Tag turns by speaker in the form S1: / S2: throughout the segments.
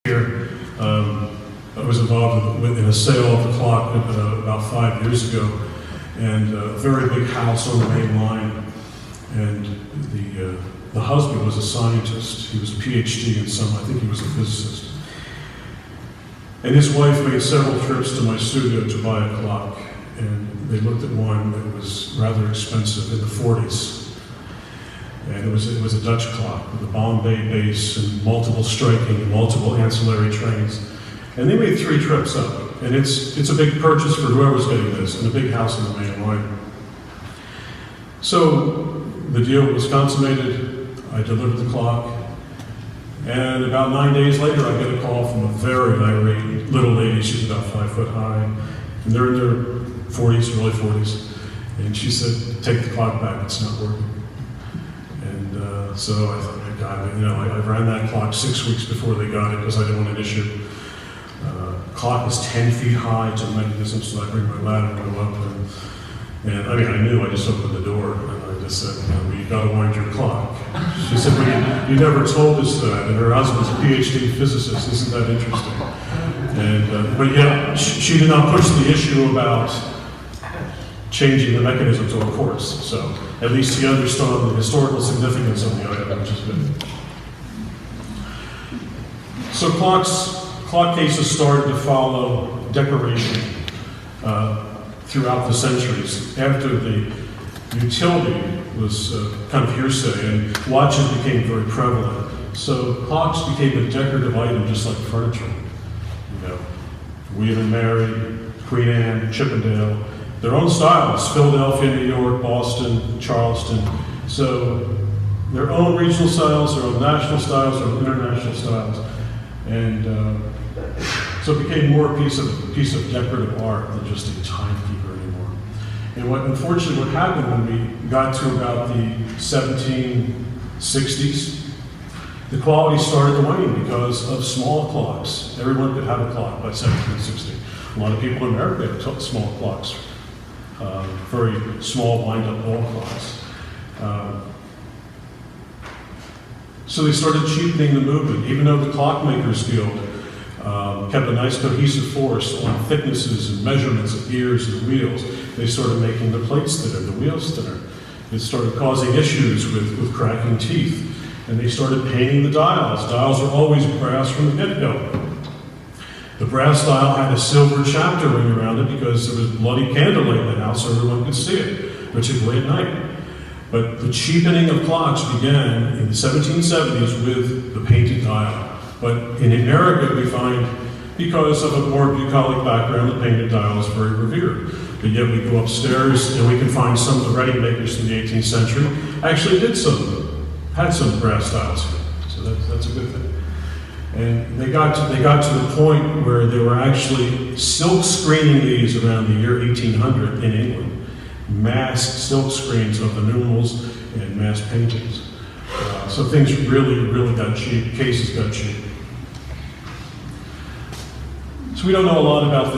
S1: Here, I was involved in a sale of a clock about 5 years ago, and a very big house on the main line. And the husband was a scientist. He was a PhD in some, I think he was a physicist. And his wife made several trips to my studio to buy a clock, and they looked at one that was rather expensive in the 40s. And it was a Dutch clock with a Bombay base and multiple striking and multiple ancillary trains. And they made 3 trips up. And it's a big purchase for whoever's getting this, and a big house in the main line. So the deal was consummated. I delivered the clock. And about 9 days later, I get a call from a very irate little lady. She's about 5 foot high. And they're in their 40s, early 40s. And she said, "Take the clock back, it's not working." So I thought, my God, I ran that clock 6 weeks before they got it because I didn't want an issue. Clock is 10 feet high to the mechanism, so I bring my ladder and go up. And I knew, I just opened the door and I just said, "Well, you got to wind your clock." She said, "Well, you never told us that." And her husband's a PhD physicist. Isn't that interesting? And, but yeah, she did not push the issue about changing the mechanism to a quartz. So at least he understood the historical significance of the item, which is good. So clock cases started to follow decoration throughout the centuries. After the utility was kind of hearsay, and watches became very prevalent. So clocks became a decorative item, just like furniture. William and Mary, Queen Anne, Chippendale. Their own styles, Philadelphia, New York, Boston, Charleston. So their own regional styles, their own national styles, their own international styles. And so it became more a piece of decorative art than just a timekeeper anymore. And unfortunately what happened when we got to about the 1760s, the quality started to wane because of small clocks. Everyone could have a clock by 1760. A lot of people in America had small clocks. Very small wind-up wall clocks. So they started cheapening the movement, even though the Clockmakers Guild kept a nice cohesive force on thicknesses and measurements of gears and wheels. They started making the plates thinner, the wheels thinner. It started causing issues with cracking teeth, and they started painting the dials. Dials are always brass from the get-go. The brass dial had a silver chapter ring around it because there was bloody candlelight in the house so everyone could see it, particularly at night. But the cheapening of clocks began in the 1770s with the painted dial. But in America, we find, because of a more bucolic background, the painted dial is very revered. But yet we go upstairs and we can find some of the ready makers from the 18th century actually had some brass dials here. So that's a good thing. And they got to the point where they were actually silk screening these around the year 1800 in England. Mass silk screens of the numerals and mass paintings. So things really got cheap. Cases got cheap. So we don't know a lot about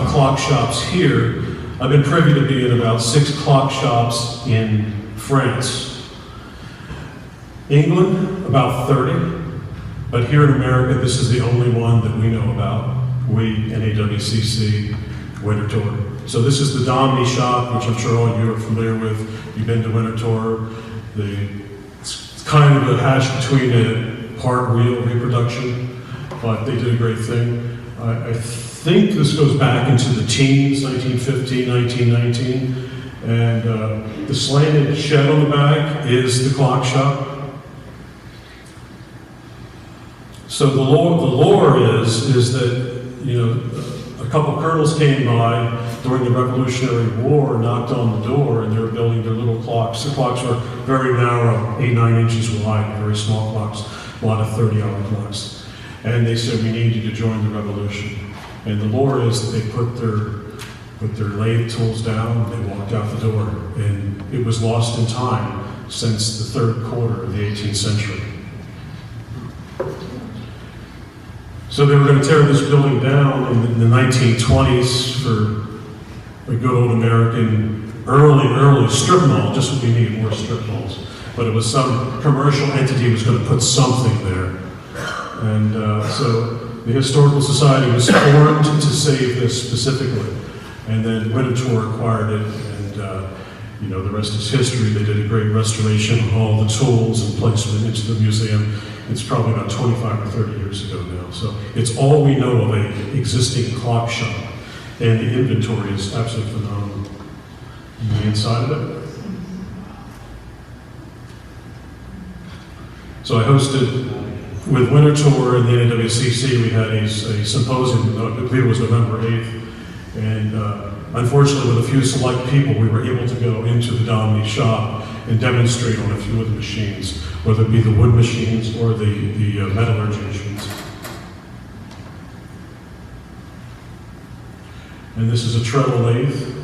S1: the clock shops here. I've been privy to be in about 6 clock shops in France. England, about 30. But here in America, this is the only one that we know about. We, NAWCC, Winter Tour. So this is the Domini shop, which I'm sure all of you are familiar with. You've been to Winter Tour. It's kind of a hash between a part-reel reproduction, but they did a great thing. I think this goes back into the teens, 1915, 1919. And the slanted shed on the back is the clock shop. So the lore is that, a couple colonels came by during the Revolutionary War, knocked on the door, and they were building their little clocks. The clocks were very narrow, 8-9 inches wide, very small clocks, a lot of 30-hour clocks. And they said, "We need you to join the revolution." And the lore is that they put their lathe tools down, and they walked out the door. And it was lost in time since the 3rd quarter of the 18th century. So they were going to tear this building down in the 1920s for a good old American early strip mall, just what we need, more strip malls. But it was some commercial entity was going to put something there. And so the Historical Society was formed to save this specifically. And then Winterthur acquired it, and you know, the rest is history. They did a great restoration of all the tools and placement into the museum. It's probably about 25 or 30 years ago now. So it's all we know of a existing clock shop. And the inventory is absolutely phenomenal. The inside of it. So I hosted, with Winterthur and the NAWCC, we had a symposium, I believe it was November 8th. And unfortunately, with a few select people, we were able to go into the Domini shop and demonstrate on a few of the machines, whether it be the wood machines or the metallurgy machines. And this is a treadle lathe.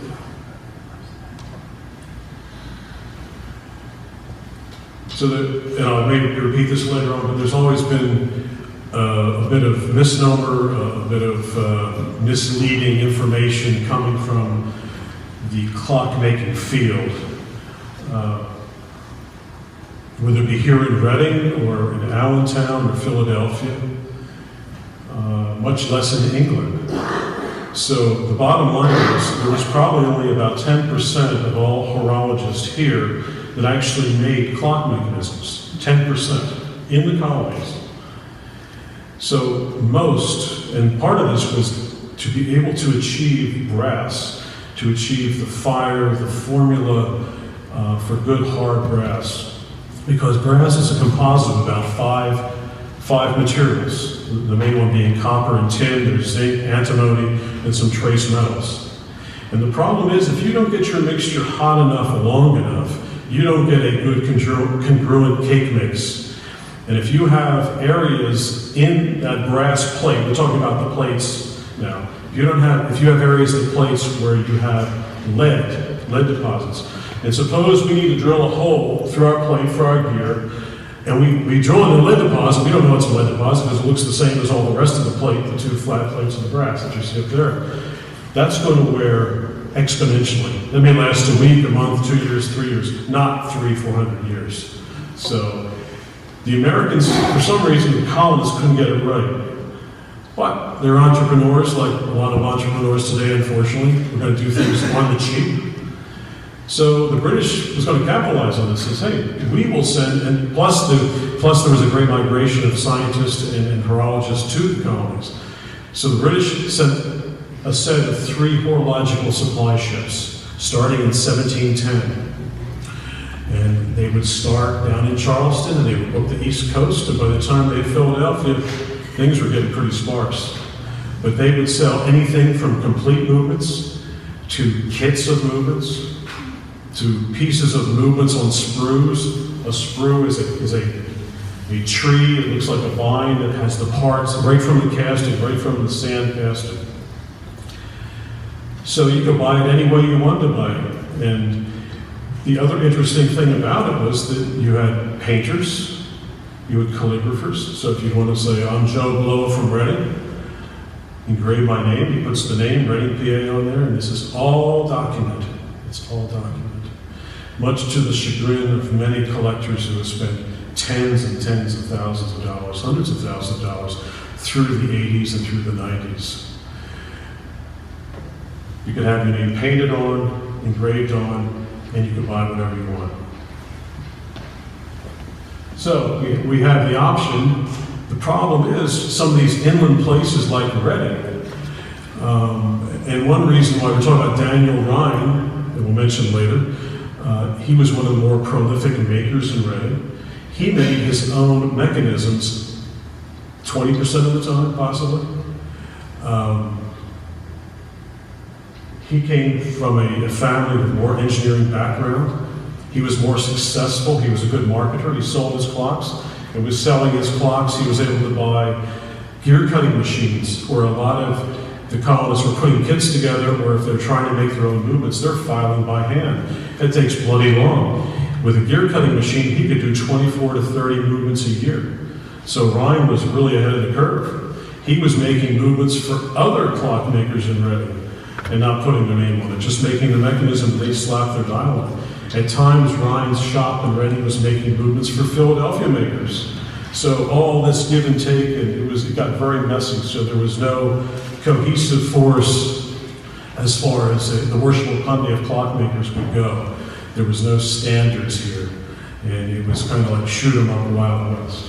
S1: So that, and I may repeat this later on, but there's always been a bit of misnomer, a bit of misleading information coming from the clockmaking field. Whether it be here in Reading or in Allentown or Philadelphia, much less in England. So the bottom line is there was probably only about 10% of all horologists here that actually made clock mechanisms, 10% in the colonies. So most, and part of this was to be able to achieve brass, to achieve the fire, the formula for good hard brass. Because brass is a composite of about five materials. The main one being copper and tin, there's zinc, antimony, and some trace metals. And the problem is, if you don't get your mixture hot enough and long enough, you don't get a good congruent cake mix. And if you have areas in that brass plate, we're talking about the plates now, if you have areas in plates where you have lead deposits, and suppose we need to drill a hole through our plate for our gear, and we drill in the lead deposit, we don't know it's a lead deposit because it looks the same as all the rest of the plate, the two flat plates of the brass that you see up there. That's going to wear exponentially. That may last a week, a month, 2 years, 3 years, not 300-400 years. So the Americans, for some reason, the colonists couldn't get it right. But they're entrepreneurs, like a lot of entrepreneurs today, unfortunately. We're going to do things on the cheap. So the British was going to capitalize on this and say, hey, we will send, and plus there was a great migration of scientists and horologists to the colonies. So the British sent a set of 3 horological supply ships, starting in 1710. And they would start down in Charleston, and they would book the East Coast, and by the time they hit Philadelphia, things were getting pretty sparse. But they would sell anything from complete movements to kits of movements, to pieces of movements on sprues. A sprue is a tree, it looks like a vine that has the parts right from the casting, right from the sand casting. So you could buy it any way you wanted to buy it. And the other interesting thing about it was that you had painters, you had calligraphers. So if you want to say, I'm Joe Blow from Reading, engrave my name, he puts the name, Reading, PA on there, and this is all documented. It's all documented. Much to the chagrin of many collectors who have spent tens and tens of thousands of dollars, hundreds of thousands of dollars through the 80s and through the 90s. You could have your name painted on, engraved on, and you could buy whatever you want. So we have the option. The problem is some of these inland places like Reading, and one reason why we're talking about Daniel Ryan, that we'll mention later, he was one of the more prolific makers in Reading. He made his own mechanisms 20% of the time, possibly. He came from a family with more engineering background. He was more successful. He was a good marketer. He sold his clocks. And was selling his clocks, he was able to buy gear cutting machines, where a lot of the colonists were putting kits together, or if they're trying to make their own movements, they're filing by hand. It takes bloody long. With a gear cutting machine, he could do 24 to 30 movements a year. So Ryan was really ahead of the curve. He was making movements for other clockmakers in Reading and not putting their name on it, just making the mechanism they slap their dial on. At times, Ryan's shop in Reading was making movements for Philadelphia makers. So all this give and take, and it got very messy. So there was no cohesive force as far as the worshipful company of clockmakers would go. There was no standards here, and it was kind of like shoot 'em up Wild West.